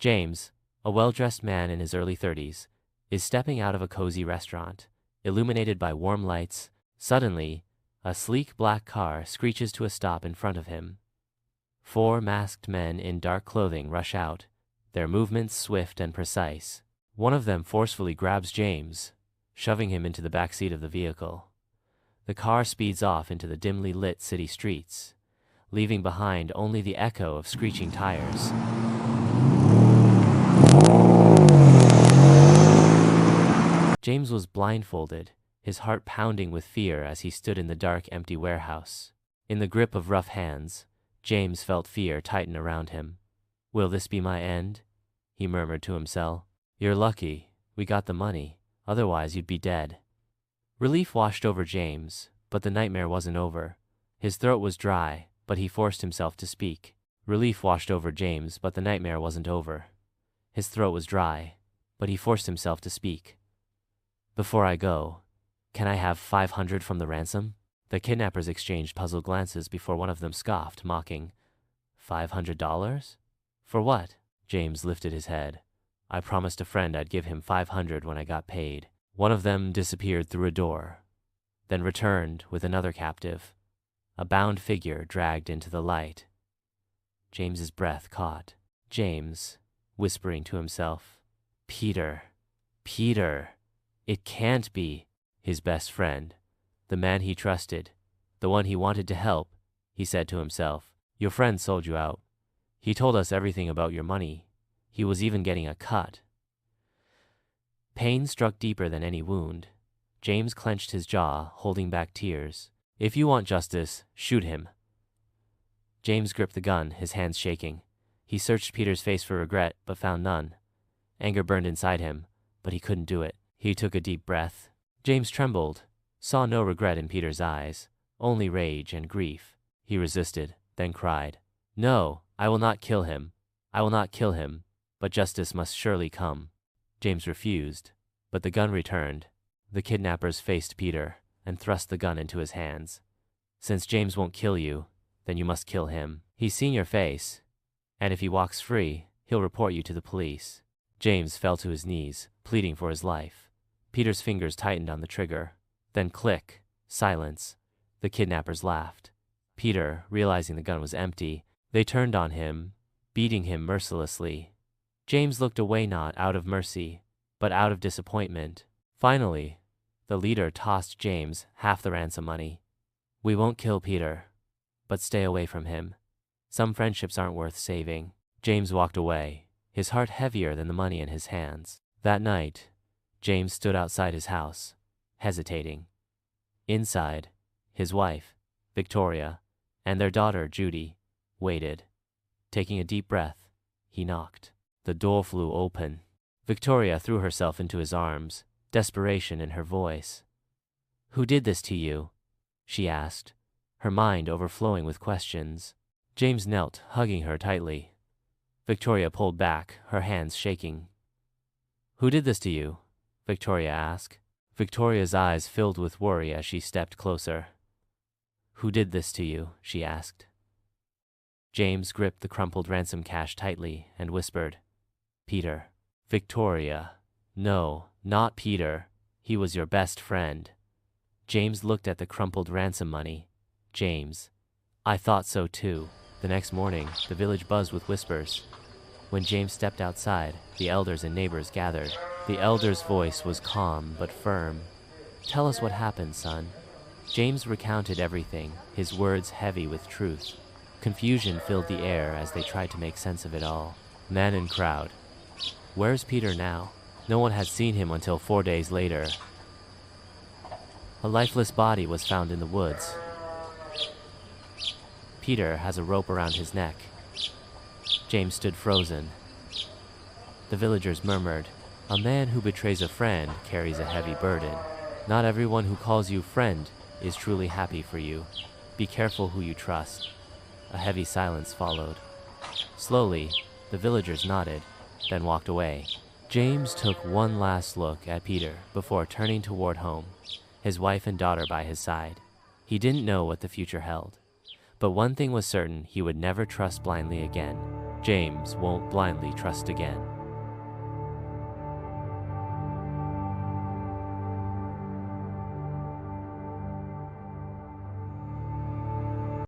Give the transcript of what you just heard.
James, a well-dressed man in his early 30s, is stepping out of a cozy restaurant, illuminated by warm lights. Suddenly, a sleek black car screeches to a stop in front of him. 4 masked men in dark clothing rush out, their movements swift and precise. One of them forcefully grabs James, shoving him into the back seat of the vehicle. The car speeds off into the dimly lit city streets, leaving behind only the echo of screeching tires. James was blindfolded, his heart pounding with fear as he stood in the dark, empty warehouse. In the grip of rough hands, James felt fear tighten around him. "Will this be my end?" he murmured to himself. "You're lucky we got the money, otherwise you'd be dead." Relief washed over James, but the nightmare wasn't over. His throat was dry, but he forced himself to speak. Relief washed over James, but the nightmare wasn't over. His throat was dry, but he forced himself to speak. "Before I go, can I have 500 from the ransom?" The kidnappers exchanged puzzled glances before one of them scoffed, mocking. $500? For what? James lifted his head. "I promised a friend I'd give him 500 when I got paid." One of them disappeared through a door, then returned with another captive, a bound figure dragged into the light. James's breath caught. James, whispering to himself, Peter, it can't be." His best friend, the man he trusted, the one he wanted to help, he said to himself. "Your friend sold you out. He told us everything about your money. He was even getting a cut." Pain struck deeper than any wound. James clenched his jaw, holding back tears. "If you want justice, shoot him." James gripped the gun, his hands shaking. He searched Peter's face for regret, but found none. Anger burned inside him, but he couldn't do it. He took a deep breath. James trembled, saw no regret in Peter's eyes, only rage and grief. He resisted, then cried, "No, I will not kill him. I will not kill him, but justice must surely come." James refused, but the gun returned. The kidnappers faced Peter and thrust the gun into his hands. "Since James won't kill you, then you must kill him. He's seen your face, and if he walks free, he'll report you to the police." James fell to his knees, pleading for his life. Peter's fingers tightened on the trigger. Then click, silence. The kidnappers laughed. Peter, realizing the gun was empty, they turned on him, beating him mercilessly. James looked away, not out of mercy, but out of disappointment. Finally, the leader tossed James half the ransom money. "We won't kill Peter, but stay away from him. Some friendships aren't worth saving." James walked away, his heart heavier than the money in his hands. That night, James stood outside his house, hesitating. Inside, his wife, Victoria, and their daughter, Judy, waited. Taking a deep breath, he knocked. The door flew open. Victoria threw herself into his arms, desperation in her voice. "Who did this to you?" she asked, her mind overflowing with questions. James knelt, hugging her tightly. Victoria pulled back, her hands shaking. "Who did this to you?" Victoria asked. Victoria's eyes filled with worry as she stepped closer. "Who did this to you?" she asked. James gripped the crumpled ransom cash tightly and whispered, "Peter." "Victoria, no, not Peter. He was your best friend." James looked at the crumpled ransom money. "James, I thought so too." The next morning, the village buzzed with whispers. When James stepped outside, the elders and neighbors gathered. The elder's voice was calm but firm. "Tell us what happened, son." James recounted everything, his words heavy with truth. Confusion filled the air as they tried to make sense of it all. Man and crowd. Where's Peter now? No one had seen him until 4 days later. A lifeless body was found in the woods. Peter has a rope around his neck. James stood frozen. The villagers murmured, "A man who betrays a friend carries a heavy burden. Not everyone who calls you friend is truly happy for you. Be careful who you trust." A heavy silence followed. Slowly, the villagers nodded, then walked away. James took one last look at Peter before turning toward home, his wife and daughter by his side. He didn't know what the future held, but one thing was certain: he would never trust blindly again. James won't blindly trust again.